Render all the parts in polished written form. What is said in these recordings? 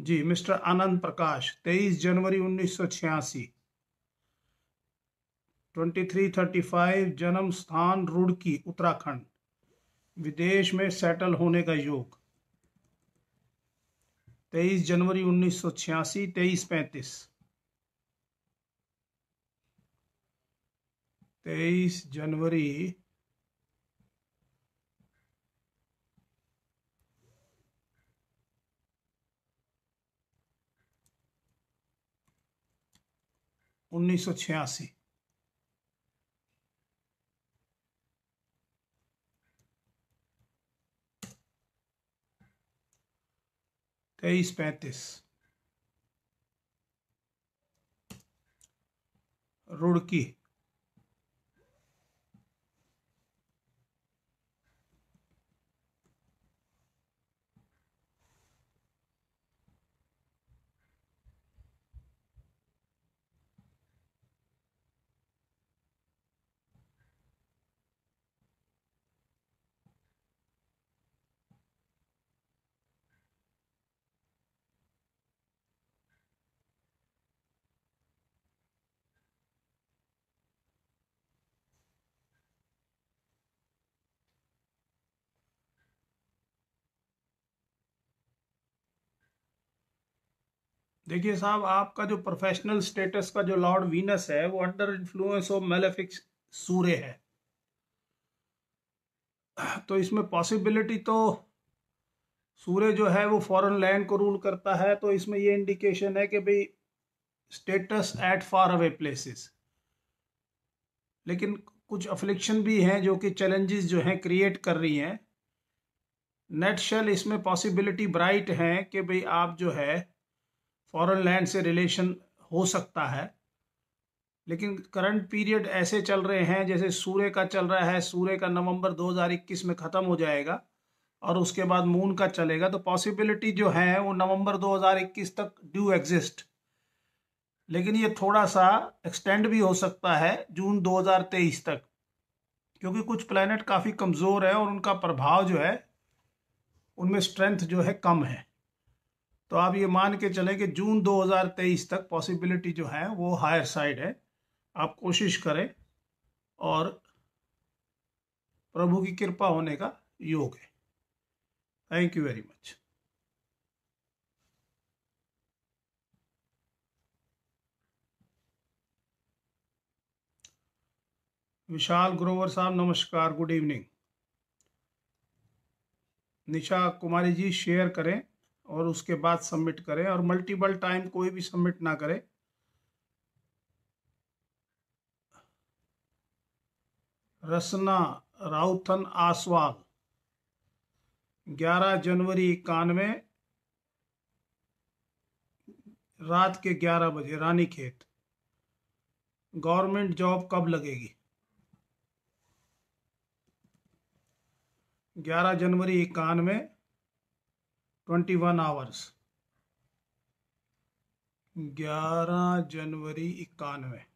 जी mister Anand Prakash 23 जनवरी 1986, 2335 जन्म स्थान रुड़की उत्तराखंड, विदेश में सेटल होने का योग। 23 जनवरी 1986, 23:35। 23 जनवरी 1986। 23:35 रुड़की। देखिए साहब, आपका जो प्रोफेशनल स्टेटस का जो लॉर्ड वीनस है वो अंडर इन्फ्लुएंस ऑफ मेलेफिक सूर्य है। तो इसमें पॉसिबिलिटी तो सूर्य जो है वो फॉरेन लैंड को रूल करता है, तो इसमें ये इंडिकेशन है कि भाई status at far away places. लेकिन कुछ अफ्लिक्शन भी हैं जो कि चैलेंजेस जो हैं क्रिएट कर रही हैं। नेट शेल इसमें पॉसिबिलिटी ब्राइट है कि भाई आप जो है फॉरेन लैंड से रिलेशन हो सकता है। लेकिन करंट पीरियड ऐसे चल रहे हैं जैसे सूर्य का चल रहा है, सूर्य का नवंबर 2021 में ख़त्म हो जाएगा और उसके बाद मून का चलेगा, तो पॉसिबिलिटी जो है वो नवंबर 2021 तक ड्यू एग्जिस्ट। लेकिन ये थोड़ा सा एक्सटेंड भी हो सकता है जून 2023 तक, क्योंकि कुछ प्लैनेट काफ़ी कमज़ोर है और उनका प्रभाव जो है उनमें स्ट्रेंथ जो है कम है। तो आप ये मान के चलें कि जून 2023 तक पॉसिबिलिटी जो है वो हायर साइड है। आप कोशिश करें और प्रभु की कृपा होने का योग है। Thank you very much. Vishal Grover sahab नमस्कार, good evening. Nisha Kumari ji share करें और उसके बाद सबमिट करें, और मल्टीपल टाइम कोई भी सबमिट ना करे। रसना राउथन आसवाल 11 जनवरी 91, रात के 11 बजे, रानीखेत। गवर्नमेंट जॉब कब लगेगी? 11 जनवरी 91, 21 आवर्स। 11 जनवरी 91।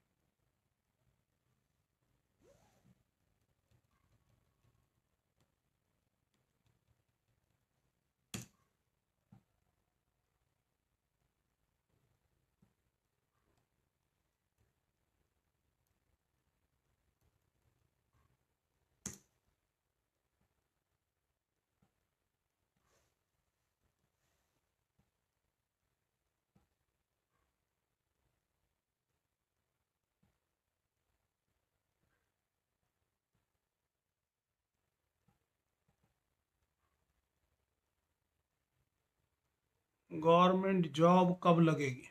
गवर्नमेंट जॉब कब लगेगी?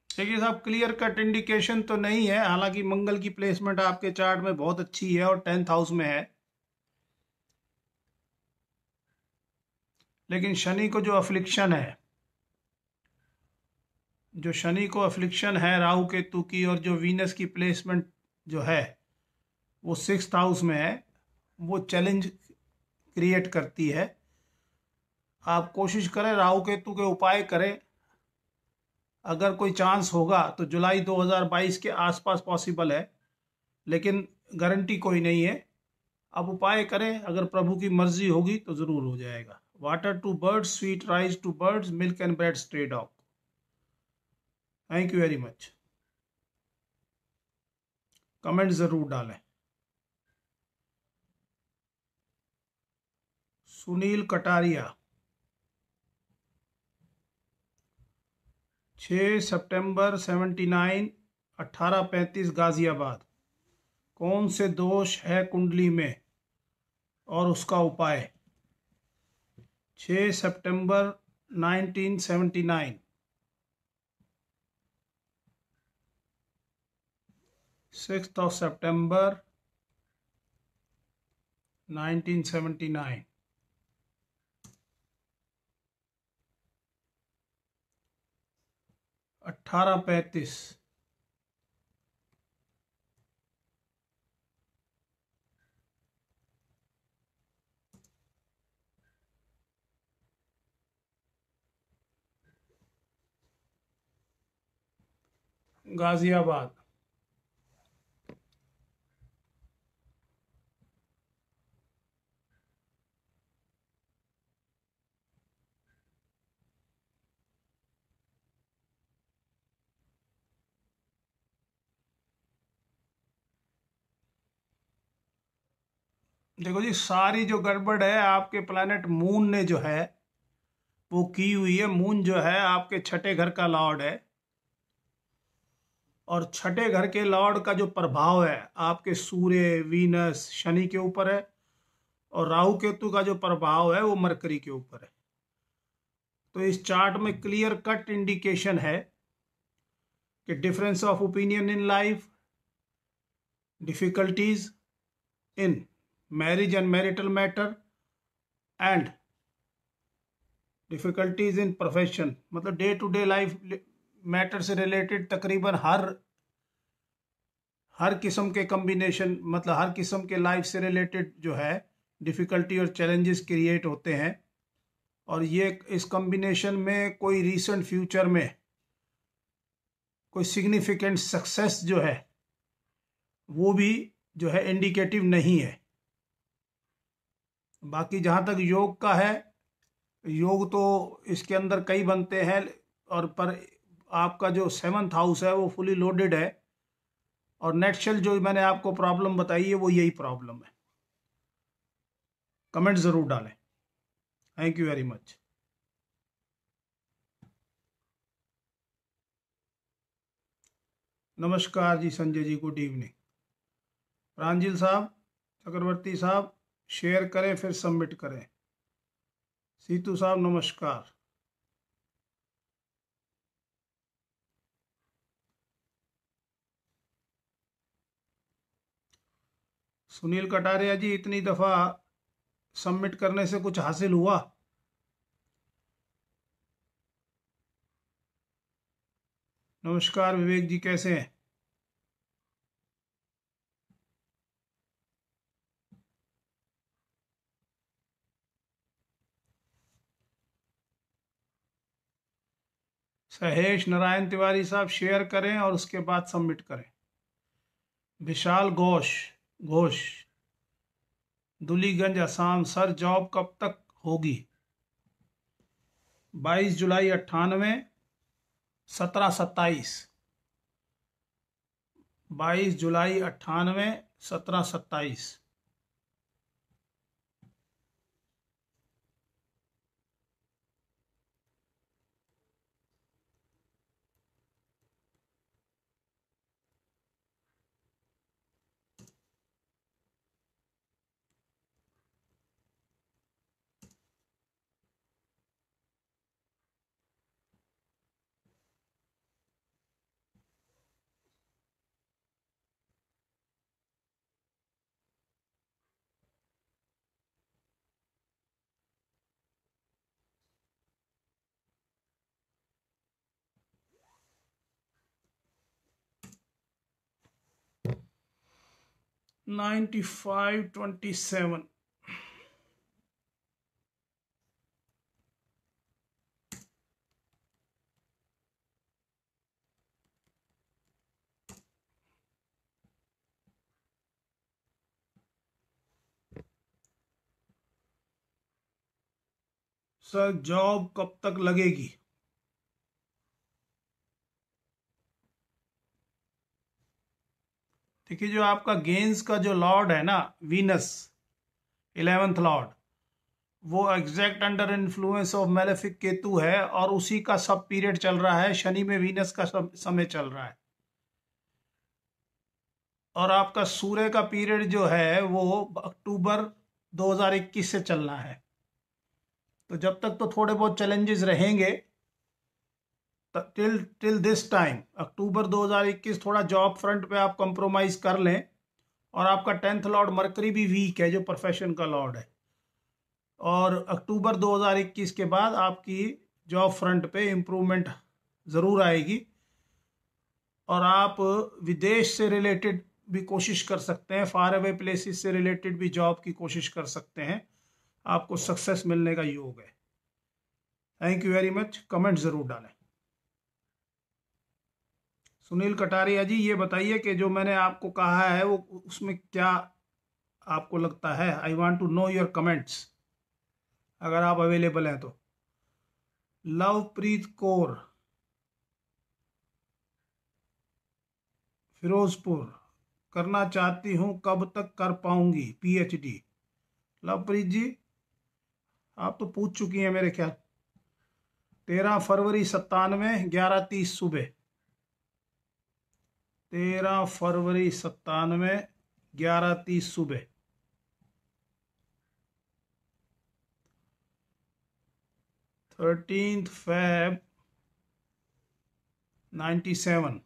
देखिए साहब, क्लियर कट इंडिकेशन तो नहीं है। हालांकि मंगल की प्लेसमेंट आपके चार्ट में बहुत अच्छी है और 10th हाउस में है, लेकिन शनि को जो अफ्लिक्शन है, राहु केतु की, और जो वीनस की प्लेसमेंट जो है वो 6th हाउस में है, वो चैलेंज क्रिएट करती है। आप कोशिश करें, राहु केतु के उपाय करें। अगर कोई चांस होगा तो जुलाई 2022 के आसपास पॉसिबल है, लेकिन गारंटी कोई नहीं है। आप उपाय करें, अगर प्रभु की मर्जी होगी तो जरूर हो जाएगा। Water to birds, sweet rice to birds, milk and bread stray dog. Thank you very much. Comment जरूर डालें। सुनील कटारिया, 6 सितंबर 79, 1835 गाजियाबाद। कौन से दोष है कुंडली में और उसका उपाय? 6 सितंबर 1979, 6th of September 1979। 1835। गाजियाबाद। देखो जी, सारी जो गड़बड़ है आपके प्लैनेट मून ने जो है वो की हुई है। मून जो है आपके छठे घर का लॉर्ड है, और छठे घर के लॉर्ड का जो प्रभाव है आपके सूर्य, वीनस, शनि के ऊपर है, और राहु केतु का जो प्रभाव है वो मरकरी के ऊपर है। तो इस चार्ट में क्लियर कट इंडिकेशन है कि difference of opinion in life, difficulties in marriage and marital matter, and difficulties in profession, मतलब day to day life matter से रिलेटेड तकरीबन हर किस्म के कॉम्बिनेशन, मतलब हर किस्म के लाइफ से रिलेटेड जो है डिफिकल्टी और चैलेंजेस क्रिएट होते हैं। और ये इस कॉम्बिनेशन में कोई रीसेंट फ्यूचर में कोई सिग्निफिकेंट सक्सेस जो है वो भी जो है इंडिकेटिव नहीं है। बाकी जहाँ तक योग का है, योग तो इसके अंदर कई बनते हैं, और पर आपका जो 7th हाउस है वो फुली लोडेड है, और नेटशल जो मैंने आपको प्रॉब्लम बताई है वो यही प्रॉब्लम है। कमेंट जरूर डालें। Thank you very much. नमस्कार जी संजय जी, गुड इवनिंग। प्रांजल साहब, चक्रवर्ती साहब, शेयर करें फिर सबमिट करें। सीतू साहब नमस्कार। सुनील कटारिया जी, इतनी दफा सबमिट करने से कुछ हासिल हुआ? नमस्कार विवेक जी, कैसे हैं? सहेश नारायण तिवारी साहब, शेयर करें और उसके बाद सबमिट करें। विशाल घोष घोष, दुलीगंज असम, सर जॉब कब तक होगी? 22 जुलाई 98, 1727। 22 जुलाई 98, 1727। $95.27। सर जॉब कब तक लगेगी? देखिए, जो आपका गेंस का जो लॉर्ड है ना, वीनस 11th लॉर्ड, वो exact under influence of malefic Ketu है, और उसी का सब पीरियड चल रहा है, शनि में वीनस का समय चल रहा है। और आपका सूर्य का पीरियड जो है वो अक्टूबर 2021 से चलना है। तो जब तक तो थोड़े बहुत चैलेंजेस रहेंगे, टिल टिल दिस टाइम अक्टूबर 2021 थोड़ा जॉब फ्रंट पे आप कंप्रोमाइज कर लें। और आपका 10th लॉर्ड मरकरी भी वीक है, जो प्रोफेशन का लॉर्ड है। और अक्टूबर 2021 के बाद आपकी जॉब फ्रंट पे इम्प्रूवमेंट ज़रूर आएगी। और आप विदेश से रिलेटेड भी कोशिश कर सकते हैं, फार अवे प्लेसेस से रिलेटेड भी जॉब की कोशिश कर सकते हैं, आपको सक्सेस मिलने का योग है। Thank you very much. Comment ज़रूर डालें। सुनील कटारिया जी, ये बताइए कि जो मैंने आपको कहा है वो उसमें क्या आपको लगता है? I want to know your comments, अगर आप अवेलेबल हैं तो। लवप्रीत कौर, फिरोजपुर, करना चाहती हूँ, कब तक कर पाऊंगी पीएचडी? लवप्रीत जी, आप तो पूछ चुकी हैं मेरे ख्याल। 13 फरवरी 97, 11:30 सुबह। 13 फरवरी 97, 11:30 सुबह। 13 Feb 97,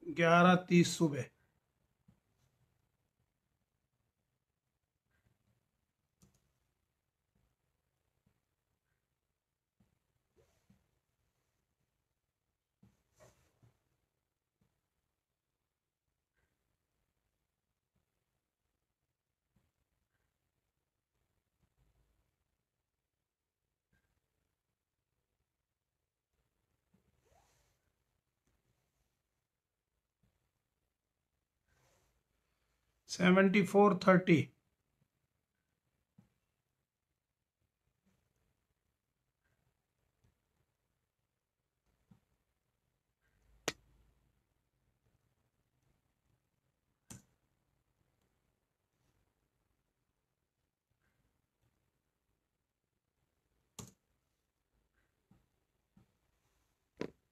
11:30 सुबह। $74.30।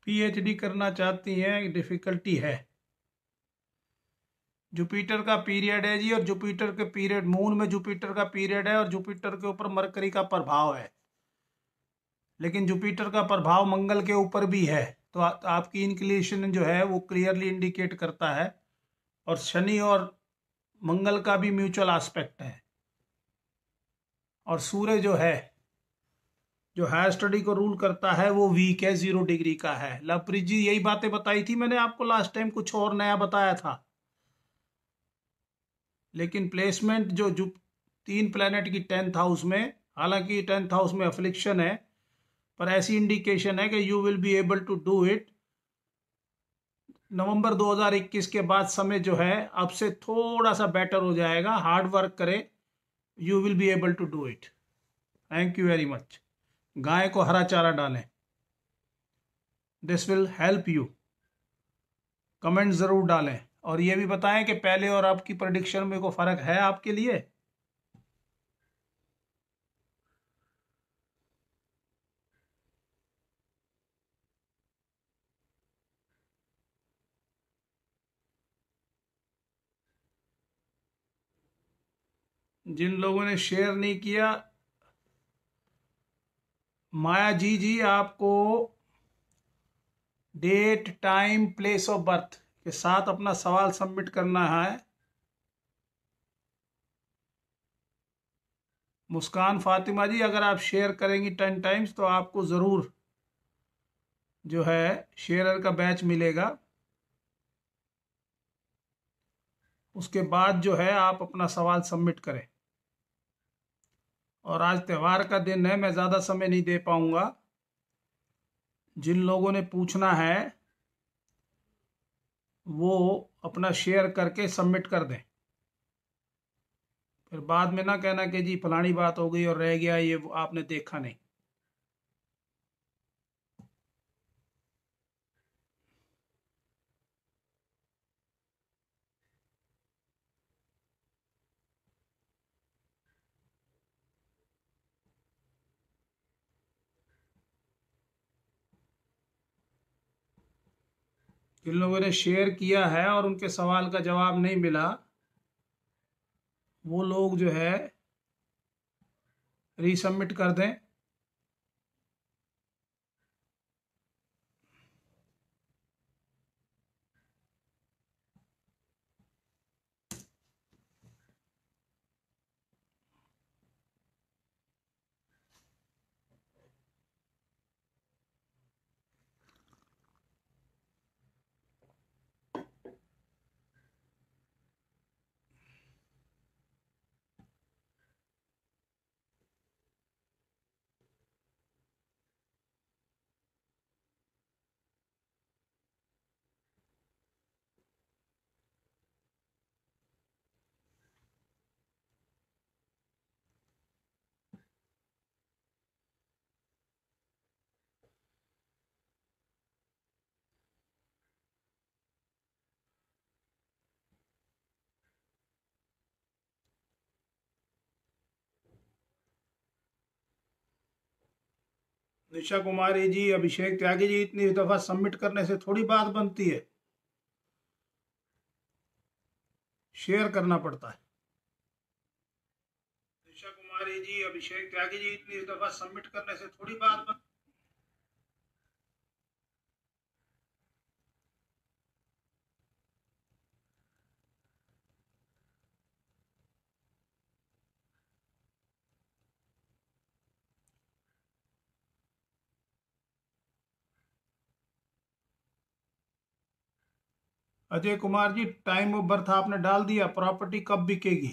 पीएचडी करना चाहती हैं, डिफिकल्टी है। जुपिटर का पीरियड है जी, और जुपिटर के पीरियड, मून में जुपिटर का पीरियड है, और जुपिटर के ऊपर मरकरी का प्रभाव है। लेकिन जुपिटर का प्रभाव मंगल के ऊपर भी है, तो आपकी इंक्लिनेशन जो है वो क्लियरली इंडिकेट करता है। और शनि और मंगल का भी म्यूचुअल एस्पेक्ट है। और सूर्य जो है, जो हायर स्टडी को रूल करता है, वो वीक है, 0 डिग्री का है। लवप्रीत जी, यही बातें बताई थी मैंने आपको लास्ट टाइम, कुछ और नया बताया था। लेकिन प्लेसमेंट जो 3 प्लैनेट की 10th हाउस में, हालांकि 10th हाउस में अफ्लिक्शन है, पर ऐसी इंडिकेशन है कि you will be able to do it. November 2021 के बाद समय जो है अब से थोड़ा सा बेटर हो जाएगा। हार्ड वर्क करें, you will be able to do it. Thank you very much. गाय को हरा चारा डालें, this will help you. Comment ज़रूर डालें, और ये भी बताएं कि पहले और आपकी प्रेडिक्शन में कोई फ़र्क है आपके लिए। जिन लोगों ने शेयर नहीं किया, माया जी आपको date, time, place of birth के साथ अपना सवाल सबमिट करना है। मुस्कान फातिमा जी, अगर आप शेयर करेंगी 10 टाइम्स तो आपको ज़रूर जो है शेयरर का बैच मिलेगा। उसके बाद जो है आप अपना सवाल सबमिट करें। और आज त्यौहार का दिन है, मैं ज़्यादा समय नहीं दे पाऊँगा। जिन लोगों ने पूछना है वो अपना शेयर करके सबमिट कर दें। फिर बाद में ना कहना कि जी फलानी बात हो गई और रह गया, ये आपने देखा नहीं। जिन लोगों ने शेयर किया है और उनके सवाल का जवाब नहीं मिला, वो लोग जो है रीसबमिट कर दें। निशा कुमारी जी, अभिषेक त्यागी जी, इतनी दफा सबमिट करने से थोड़ी बात बनती है, शेयर करना पड़ता है। निशा कुमारी जी, अभिषेक त्यागी जी, इतनी दफा सबमिट करने से थोड़ी बात बन। Ajay Kumar ji, time of birth आपने डाल दिया, प्रॉपर्टी कब बिकेगी?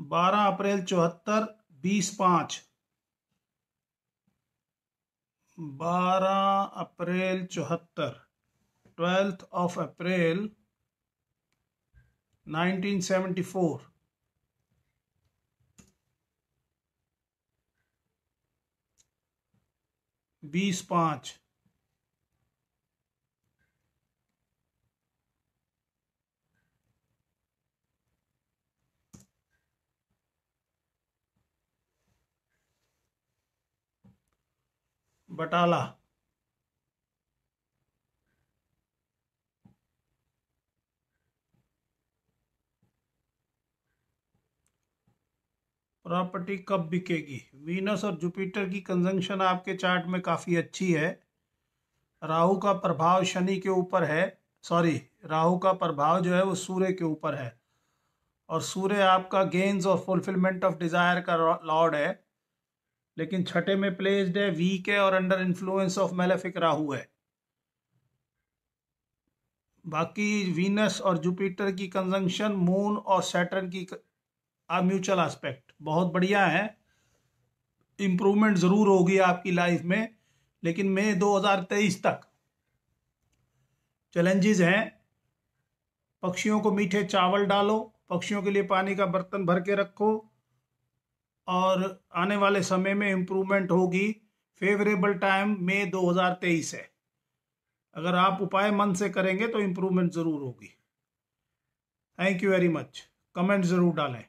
12 अप्रैल 74, 20/5। 12 अप्रैल 74, 12 अप्रैल 1974, 20/5। बटाला। प्रॉपर्टी कब बिकेगी? वीनस और जुपिटर की कंजंक्शन आपके चार्ट में काफ़ी अच्छी है। राहु का प्रभाव शनि के ऊपर है, सॉरी, राहु का प्रभाव जो है वो सूर्य के ऊपर है, और सूर्य आपका गेन्स और फुलफिलमेंट ऑफ डिजायर का लॉर्ड है, लेकिन छठे में प्लेस्ड है, वीक है और under influence of malefic Rahu है। बाकी वीनस और जुपिटर की कंजंक्शन, मून और सैटर्न की म्यूचुअल एस्पेक्ट बहुत बढ़िया है। इम्प्रूवमेंट ज़रूर होगी आपकी लाइफ में, लेकिन मई 2023 तक चैलेंजेस हैं। पक्षियों को मीठे चावल डालो, पक्षियों के लिए पानी का बर्तन भर के रखो, और आने वाले समय में इम्प्रूवमेंट होगी। फेवरेबल टाइम मई 2023 है। अगर आप उपाय मन से करेंगे तो इम्प्रूवमेंट ज़रूर होगी। Thank you very much. Comment ज़रूर डालें।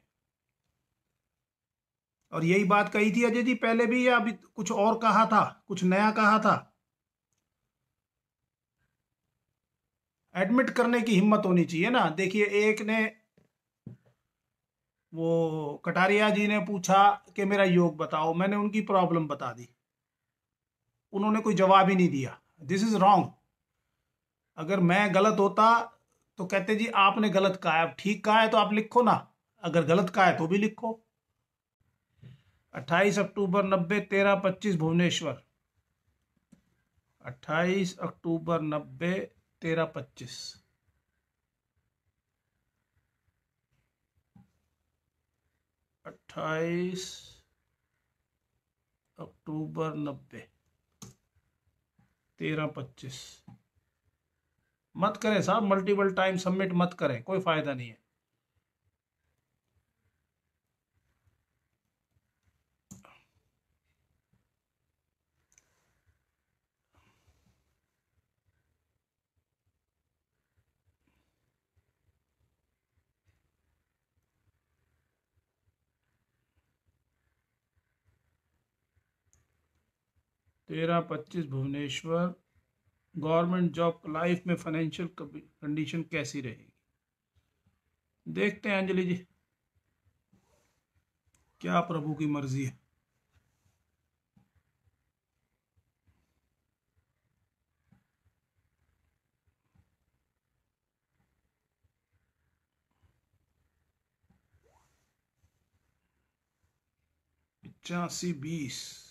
और यही बात कही थी अजय जी पहले भी, या अभी कुछ और कहा था, कुछ नया कहा था? एडमिट करने की हिम्मत होनी चाहिए ना। देखिए, एक ने, वो कटारिया जी ने पूछा कि मेरा योग बताओ, मैंने उनकी प्रॉब्लम बता दी, उन्होंने कोई जवाब ही नहीं दिया। This is wrong. अगर मैं गलत होता तो कहते जी आपने गलत कहा है, अब ठीक कहा है तो आप लिखो ना, अगर गलत कहा है तो भी लिखो। 28 अक्टूबर 90, 13:25 भुवनेश्वर। 28 अक्टूबर 90, 13:25। 28 अक्टूबर 90, 13:25। मत करें साहब, मल्टीपल टाइम सबमिट मत करें, कोई फायदा नहीं है। तेरह 25 भुवनेश्वर, गवर्नमेंट जॉब लाइफ में फाइनेंशियल कंडीशन कैसी रहेगी? देखते हैं अंजलि जी, क्या प्रभु की मर्जी है। पचासी 20।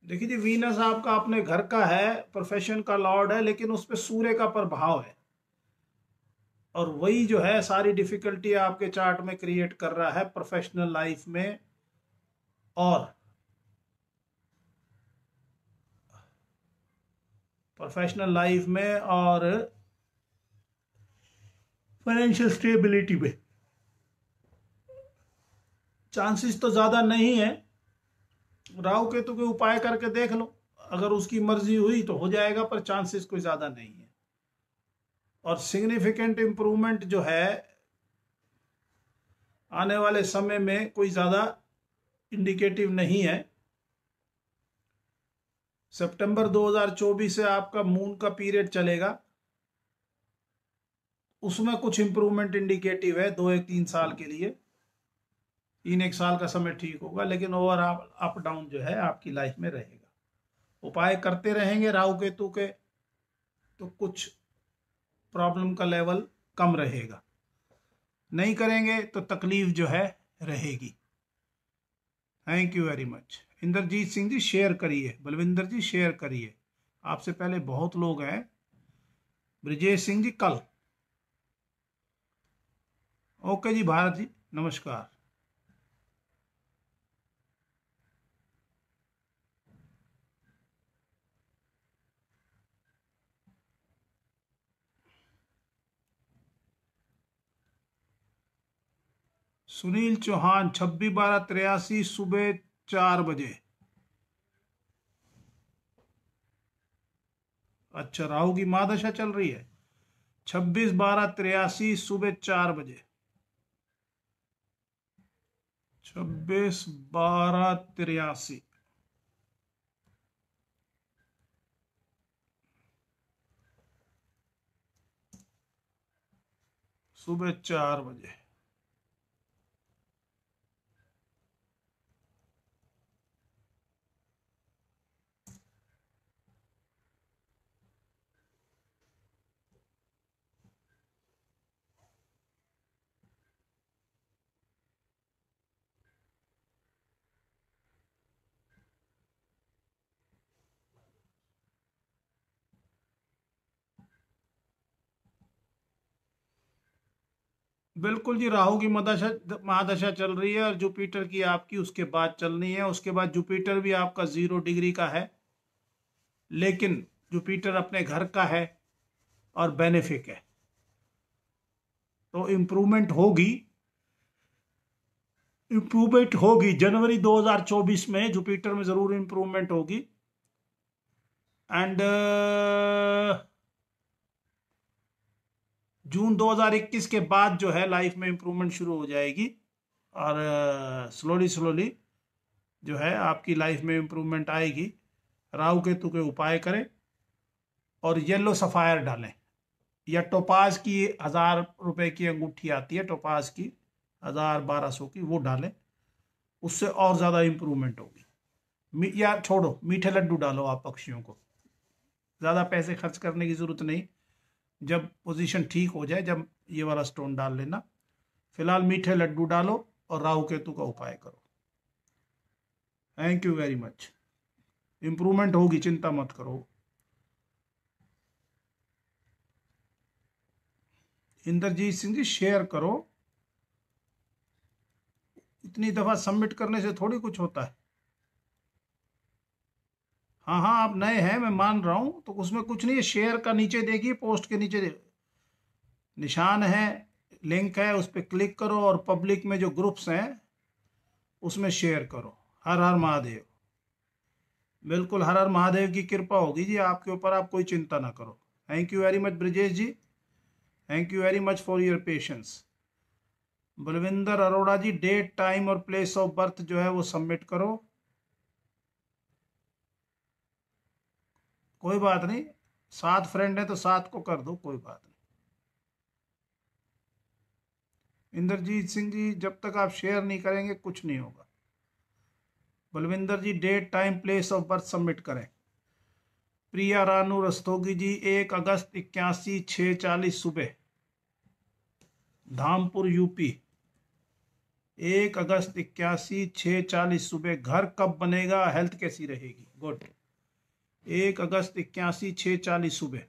देखिए जी, वीनस आपका अपने घर का है, प्रोफेशन का लॉर्ड है, लेकिन उस पर सूर्य का प्रभाव है, और वही जो है सारी डिफिकल्टी आपके चार्ट में क्रिएट कर रहा है प्रोफेशनल लाइफ में और फाइनेंशियल स्टेबिलिटी में। चांसेस तो ज्यादा नहीं है, राहु केतु के उपाय करके देख लो, अगर उसकी मर्जी हुई तो हो जाएगा, पर चांसेस कोई ज्यादा नहीं है। और सिग्निफिकेंट इंप्रूवमेंट जो है आने वाले समय में कोई ज्यादा इंडिकेटिव नहीं है। सितंबर 2024 से आपका मून का पीरियड चलेगा, उसमें कुछ इंप्रूवमेंट इंडिकेटिव है 2-3 साल के लिए, 3-1 साल का समय ठीक होगा, लेकिन ओवरऑल अप डाउन जो है आपकी लाइफ में रहेगा। उपाय करते रहेंगे राहु केतु के तो कुछ प्रॉब्लम का लेवल कम रहेगा, नहीं करेंगे तो तकलीफ जो है रहेगी। Thank you very much. Indrajeet Singh ji share करिए, बलविंदर जी शेयर करिए, आपसे पहले बहुत लोग हैं। ब्रिजेश सिंह जी कल। ओके जी भारत जी, नमस्कार। सुनील चौहान 26/12/83 सुबह 4 बजे। अच्छा, राहु की महादशा चल रही है 26/12/83 सुबह 4 बजे। 26/12/83 सुबह 4 बजे। बिल्कुल जी, राहु की महादशा चल रही है और जुपिटर की आपकी उसके बाद चलनी है। उसके बाद जुपिटर भी आपका 0 डिग्री का है, लेकिन जुपिटर अपने घर का है और बेनिफिक है, तो इंप्रूवमेंट होगी जनवरी 2024 में जुपिटर में जरूर इंप्रूवमेंट होगी। एंड जून 2021 के बाद जो है लाइफ में इंप्रूवमेंट शुरू हो जाएगी, और स्लोली जो है आपकी लाइफ में इंप्रूवमेंट आएगी। राहु केतु के उपाय करें और येलो सफायर डालें, या टोपाज की 1000 रुपए की अंगूठी आती है, टोपाज की 1000-1200 की, वो डालें, उससे और ज्यादा इंप्रूवमेंट होगी। या छोड़ो, मीठे लड्डू डालो आप पक्षियों को। ज़्यादा पैसे खर्च करने की ज़रूरत नहीं, जब पोजीशन ठीक हो जाए जब ये वाला स्टोन डाल लेना। फिलहाल मीठे लड्डू डालो और राहु केतु का उपाय करो। Thank you very much. Improvement होगी, चिंता मत करो। इंद्रजीत सिंह जी शेयर करो, इतनी दफा सबमिट करने से थोड़ी कुछ होता है। हाँ हाँ, आप नए हैं मैं मान रहा हूं, तो उसमें कुछ नहीं है। शेयर का नीचे देखिए, पोस्ट के नीचे निशान है, लिंक है, उस पर क्लिक करो और पब्लिक में जो ग्रुप्स हैं उसमें शेयर करो। हर हर महादेव। बिल्कुल हर हर महादेव की कृपा होगी जी आपके ऊपर, आप कोई चिंता ना करो। Thank you very much Brijesh ji, thank you very much for your patience. Balwinder Arora ji, date time और प्लेस ऑफ बर्थ जो है वो सबमिट करो। कोई बात नहीं, 7 फ्रेंड है तो 7 को कर दो, कोई बात नहीं। इंद्रजीत सिंह जी, जब तक आप शेयर नहीं करेंगे कुछ नहीं होगा। Balwinder ji, date time place of birth submit करें। प्रिया रानू रस्तोगी जी, 1 अगस्त 81, 6:40 सुबह, धामपुर यूपी। 1 अगस्त 81, 6:40 सुबह। घर कब बनेगा, हेल्थ कैसी रहेगी? गुड। 1 अगस्त 81, 6:40 सुबह।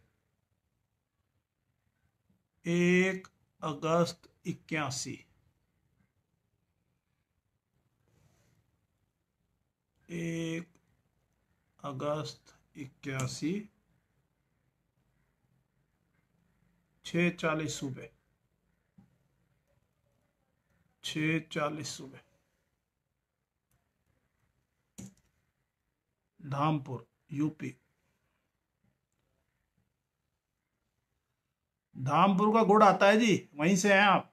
1 अगस्त 81, 1 अगस्त 81, 6:40 सुबह, 6:40 सुबह, धामपुर यूपी। धामपुर का गुड़ आता है जी, वहीं से हैं आप।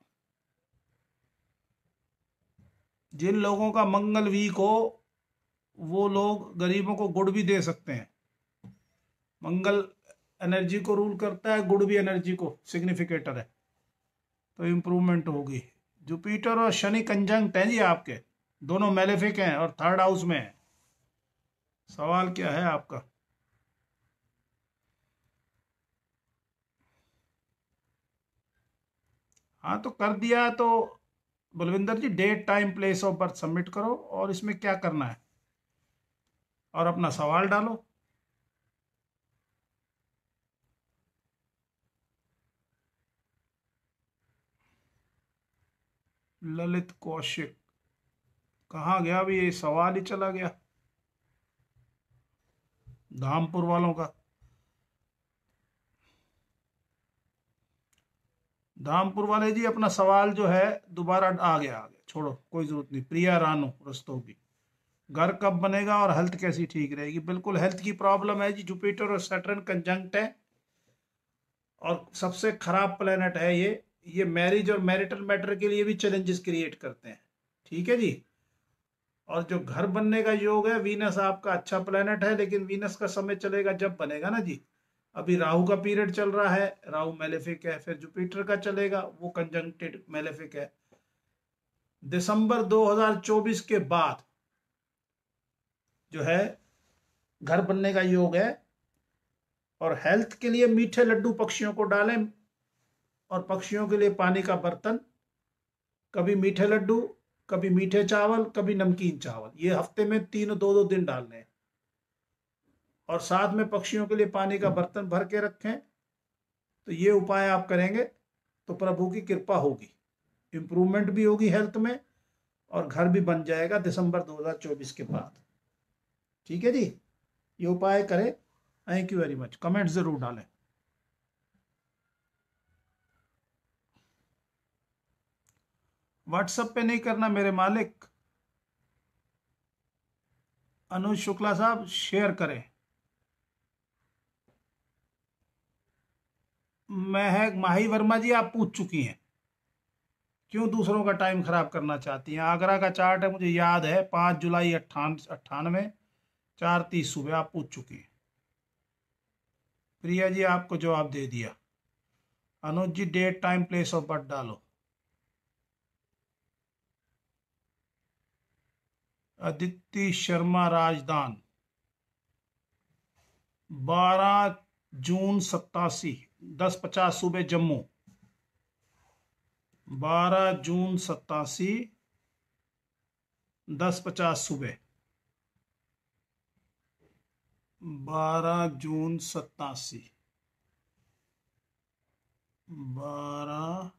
जिन लोगों का मंगल वीक हो वो लोग गरीबों को गुड़ भी दे सकते हैं। मंगल एनर्जी को रूल करता है, गुड़ भी एनर्जी को सिग्निफिकेटर है, तो इम्प्रूवमेंट होगी। जुपिटर और शनि कंजंक्ट है जी आपके, दोनों मेलेफिक हैं और 3rd हाउस में है। सवाल क्या है आपका? हाँ तो कर दिया तो Balwinder ji, date time place of birth submit करो और इसमें क्या करना है और अपना सवाल डालो। ललित कौशिक कहाँ गया? अभी ये सवाल ही चला गया धामपुर वालों का। धामपुर वाले जी, अपना सवाल जो है दोबारा आ गया, छोड़ो, कोई जरूरत नहीं। प्रिया रानू रस्तोगी, घर कब बनेगा और हेल्थ कैसी ठीक रहेगी? बिल्कुल हेल्थ की प्रॉब्लम है जी, जुपिटर और सैटर्न कंजंक्ट है और सबसे खराब प्लेनेट है ये मैरिज और मैरिटल मैटर के लिए भी चैलेंजेस क्रिएट करते हैं। ठीक है जी। और जो घर बनने का योग है, वीनस आपका अच्छा प्लेनेट है, लेकिन वीनस का समय चलेगा जब बनेगा ना जी। अभी राहु का पीरियड चल रहा है, राहु मेलेफिक है, फिर जुपिटर का चलेगा, वो कंजंक्टेड मेलेफिक है। दिसंबर 2024 के बाद जो है घर बनने का योग है। और हेल्थ के लिए मीठे लड्डू पक्षियों को डालें और पक्षियों के लिए पानी का बर्तन, कभी मीठे लड्डू, कभी मीठे चावल, कभी नमकीन चावल, ये हफ्ते में 3 2 दिन डालने हैं। और साथ में पक्षियों के लिए पानी का बर्तन भर के रखें। तो ये उपाय आप करेंगे तो प्रभु की कृपा होगी, इंप्रूवमेंट भी होगी हेल्थ में और घर भी बन जाएगा दिसंबर 2024 के बाद। ठीक है जी, ये उपाय करें। Thank you very much. Comment जरूर डालें। व्हाट्सएप पे नहीं करना मेरे मालिक। अनुज शुक्ला साहब शेयर करें। महक माही वर्मा जी, आप पूछ चुकी हैं, क्यों दूसरों का टाइम खराब करना चाहती हैं? आगरा का चार्ट है, मुझे याद है, 5 जुलाई 98, 4:30 सुबह, आप पूछ चुकी हैं। प्रिया जी आपको जवाब दे दिया। Anuj ji, date time place of birth डालो। अदिति शर्मा राजदान, 12 जून 87, 10:50 सुबह जम्मू। 12 जून 87, 10:50 सुबह। 12 जून 87, 12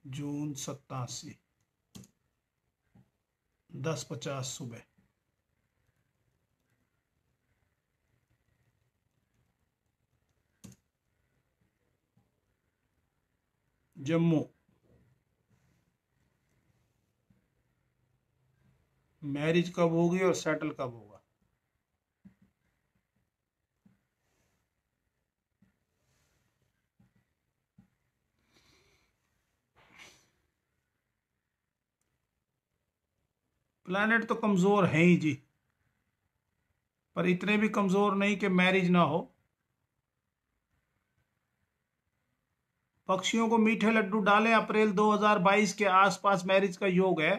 जून 87, 10:50 सुबह। जम्मू। मैरिज कब होगी और सेटल कब होगा? प्लैनेट तो कमजोर हैं ही जी, पर इतने भी कमजोर नहीं कि मैरिज ना हो। पक्षियों को मीठे लड्डू डालें, अप्रैल 2022 के आसपास मैरिज का योग है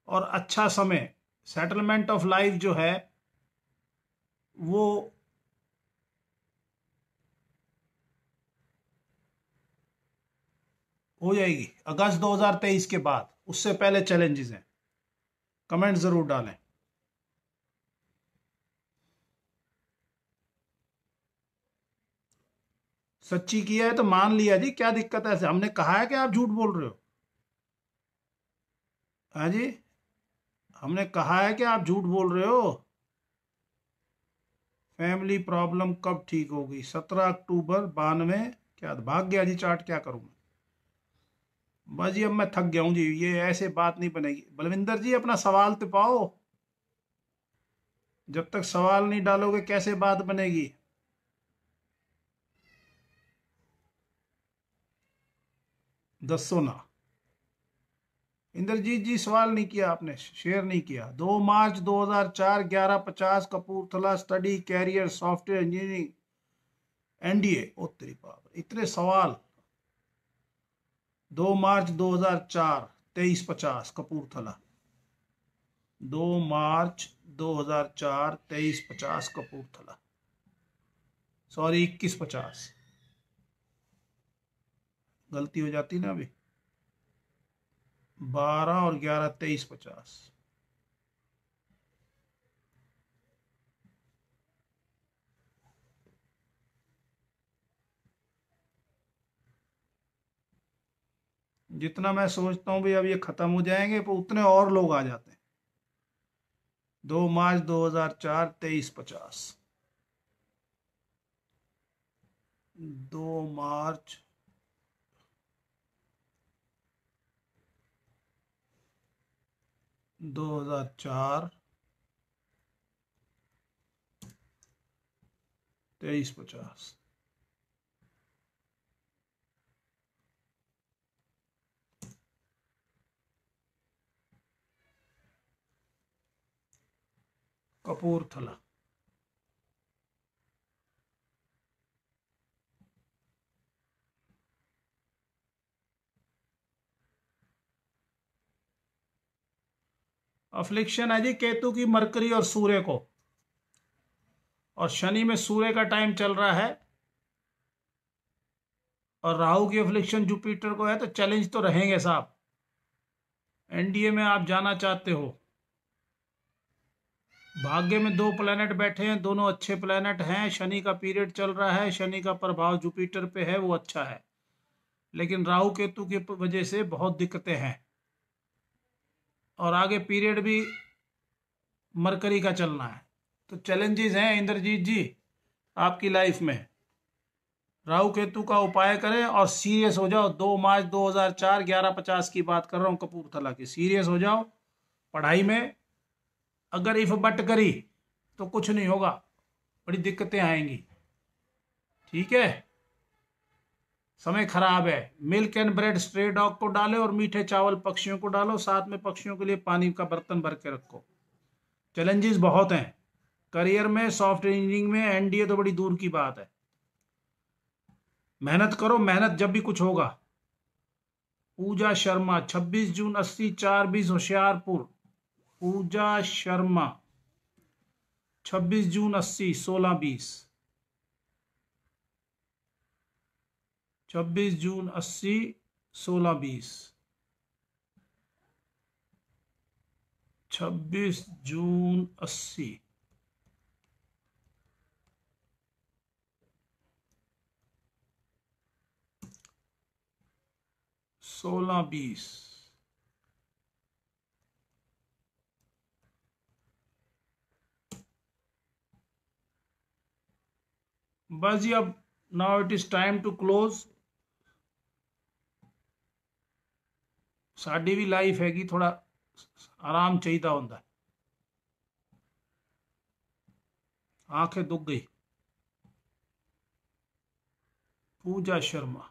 और अच्छा समय, सेटलमेंट ऑफ लाइफ जो है वो हो जाएगी अगस्त 2023 के बाद, उससे पहले चैलेंजेस हैं। कमेंट जरूर डालें। सच्ची किया है तो मान लिया जी, क्या दिक्कत है? ऐसे हमने कहा है कि आप झूठ बोल रहे हो? हाँ जी, हमने कहा है कि आप झूठ बोल रहे हो। फैमिली प्रॉब्लम कब ठीक होगी? 17 अक्टूबर 92। क्या भाग गया जी चार्ट, क्या करूं मैं? बस जी अब मैं थक गया हूं जी, ये ऐसे बात नहीं बनेगी। बलविंदर जी अपना सवाल तो पाओ, जब तक सवाल नहीं डालोगे कैसे बात बनेगी? दसो ना। इंद्रजीत जी सवाल नहीं किया आपने, शेयर नहीं किया। 2 March 2004, 11:50 Kapurthala. Study career software engineering NDA. ओ तेरी बाप, इतने सवाल। 2 March 2004, 23:50 Kapurthala. 2 March 2004, 23:50 Kapurthala. Sorry 21:50, गलती हो जाती ना अभी। 12 और 11, 23:50। जितना मैं सोचता हूँ भाई अब ये खत्म हो जाएंगे, पर उतने और लोग आ जाते हैं। 2 मार्च 2004, 23:50। 2 मार्च 2004, 23:50। कपूरथला। अफ्लिक्शन है जी केतु की मरकरी और सूर्य को, और शनि में सूर्य का टाइम चल रहा है, और राहु की अफ्लिक्शन जुपिटर को है, तो चैलेंज तो रहेंगे साहब। एनडीए में आप जाना चाहते हो। भाग्य में 2 प्लैनेट बैठे हैं, दोनों अच्छे प्लैनेट हैं। शनि का पीरियड चल रहा है, शनि का प्रभाव जुपिटर पे है, वो अच्छा है। लेकिन राहु केतु की वजह से बहुत दिक्कतें हैं, और आगे पीरियड भी मरकरी का चलना है, तो चैलेंजेस हैं इंद्रजीत जी आपकी लाइफ में। राहु केतु का उपाय करें और सीरियस हो जाओ। 2 मार्च 2004, 11:50 की बात कर रहा हूँ कपूरथला की। सीरियस हो जाओ पढ़ाई में। अगर इफ बट करी तो कुछ नहीं होगा, बड़ी दिक्कतें आएंगी। ठीक है, समय खराब है। Milk and bread stray dog को डालो और मीठे चावल पक्षियों को डालो, साथ में पक्षियों के लिए पानी का बर्तन भर के रखो। चैलेंजेस बहुत हैं करियर में, सॉफ्टवेयर इंजीनियरिंग में। एनडीए तो बड़ी दूर की बात है। मेहनत करो, मेहनत जब भी कुछ होगा। पूजा शर्मा 26 जून 80, 4:20 होशियारपुर। पूजा शर्मा 26 जून 80, 16:20। 26 जून 80, 16-20, 26 जून 80, 16-20। बस जी, अब now it is time to close. साड़ी भी लाइफ हैगी, थोड़ा आराम चाहिए होंगे। आंखें दुख गई। पूजा शर्मा।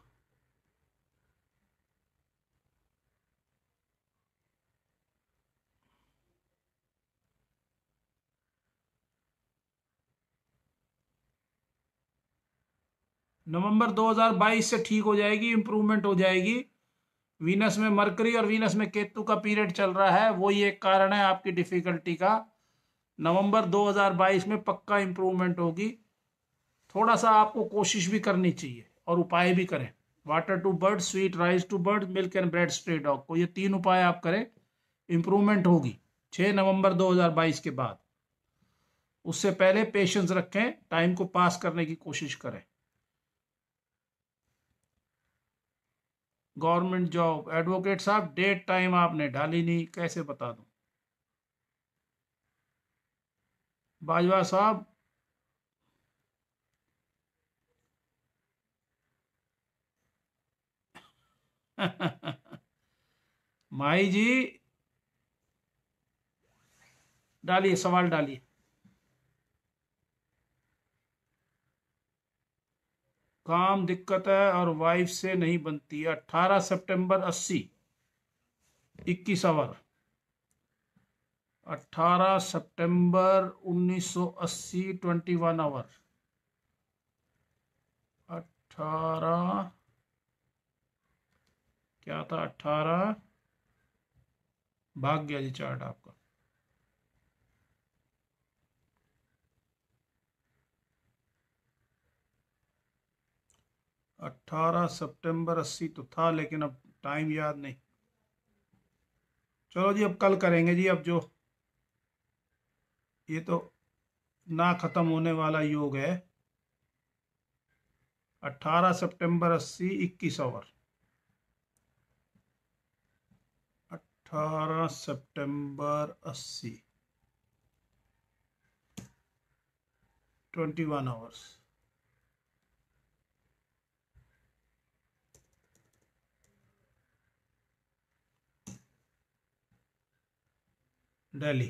नवंबर 2022 से ठीक हो जाएगी, इंप्रूवमेंट हो जाएगी। वीनस में मरकरी और वीनस में केतु का पीरियड चल रहा है, वही एक कारण है आपकी डिफिकल्टी का। नवंबर 2022 में पक्का इंप्रूवमेंट होगी। थोड़ा सा आपको कोशिश भी करनी चाहिए और उपाय भी करें। Water to bird, sweet rice to bird, milk and bread stray dog को, ये 3 उपाय आप करें, इंप्रूवमेंट होगी 6 नवंबर 2022 के बाद। उससे पहले पेशेंस रखें, टाइम को पास करने की कोशिश करें। गवर्नमेंट जॉब, एडवोकेट साहब डेट टाइम आपने डाली नहीं, कैसे बता दूं। बाजवा साहब माही जी डालिए, सवाल डालिए। काम दिक्कत है और वाइफ से नहीं बनती। 18 सितंबर 80, 21 आवर। 18 सितंबर 1980, 21 आवर। 18 क्या था, 18 भाग गया जी चार्ट आपका। 18 सितंबर 80 तो था, लेकिन अब टाइम याद नहीं। चलो जी, अब कल करेंगे जी। अब जो ये तो ना खत्म होने वाला योग है। 18 सितंबर 80, 21 आवर। 18 सितंबर 80, 21 आवर्स। दिल्ली।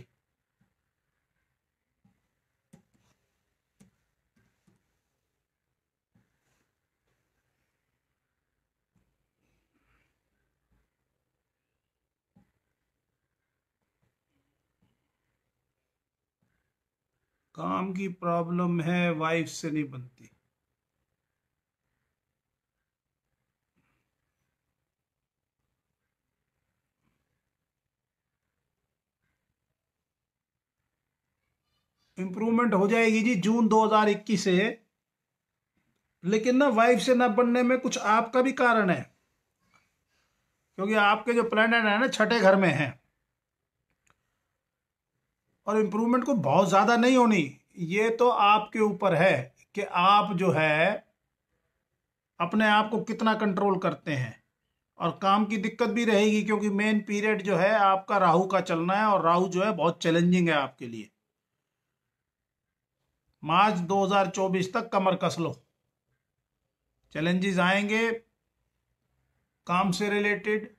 काम की प्रॉब्लम है, वाइफ से नहीं बनती। इंप्रूवमेंट हो जाएगी जी जून 2021 से। लेकिन ना, वाइफ से ना बनने में कुछ आपका भी कारण है, क्योंकि आपके जो प्लैनेट है ना 6ठे घर में है। और इम्प्रूवमेंट को बहुत ज़्यादा नहीं होनी, ये तो आपके ऊपर है कि आप जो है अपने आप को कितना कंट्रोल करते हैं। और काम की दिक्कत भी रहेगी, क्योंकि मेन पीरियड जो है आपका राहु का चलना है, और राहु जो है बहुत चैलेंजिंग है आपके लिए। मार्च 2024 तक कमर कस लो। चैलेंजेस आएंगे, काम से रिलेटेड,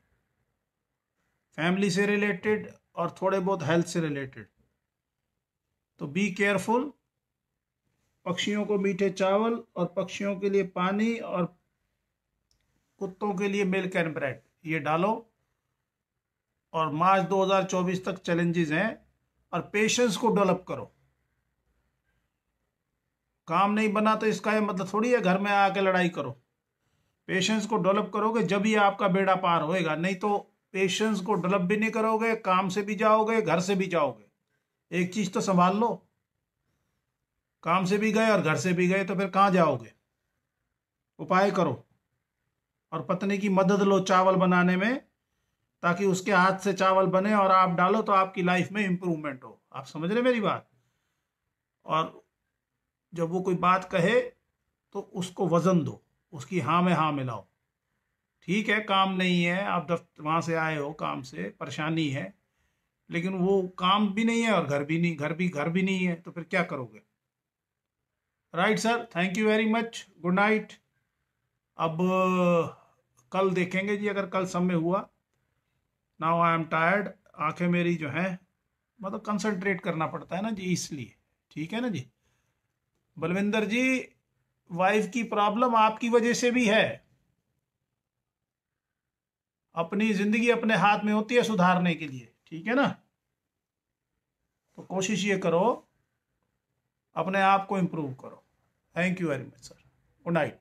फैमिली से रिलेटेड, और थोड़े बहुत हेल्थ से रिलेटेड। तो बी केयरफुल। पक्षियों को मीठे चावल, और पक्षियों के लिए पानी, और कुत्तों के लिए मिल्क एंड ब्रेड, ये डालो। और मार्च 2024 तक चैलेंजेस हैं, और पेशेंस को डेवलप करो। काम नहीं बना तो इसका ये मतलब थोड़ी है घर में आके लड़ाई करो। पेशेंस को डेवलप करोगे जब ही आपका बेड़ा पार होएगा, नहीं तो पेशेंस को डेवलप भी नहीं करोगे, काम से भी जाओगे, घर से भी जाओगे। एक चीज तो संभाल लो, काम से भी गए और घर से भी गए तो फिर कहाँ जाओगे। उपाय करो। और पत्नी की मदद लो चावल बनाने में, ताकि उसके हाथ से चावल बने और आप डालो तो आपकी लाइफ में इंप्रूवमेंट हो। आप समझ रहे मेरी बात? और जब वो कोई बात कहे तो उसको वजन दो, उसकी हाँ में हाँ मिलाओ। ठीक है, काम नहीं है, आप वहां से आए हो, काम से परेशानी है, लेकिन वो काम भी नहीं है और घर भी नहीं है, तो फिर क्या करोगे? Right sir, thank you very much, good night. अब कल देखेंगे जी, अगर कल समय हुआ। नाउ आई एम टायर्ड, आंखें मेरी जो हैं, मतलब कंसंट्रेट करना पड़ता है ना जी, इसलिए। ठीक है ना जी? बलविंदर जी, वाइफ की प्रॉब्लम आपकी वजह से भी है। अपनी जिंदगी अपने हाथ में होती है सुधारने के लिए, ठीक है ना? तो कोशिश ये करो, अपने आप को इम्प्रूव करो। Thank you very much sir, good night.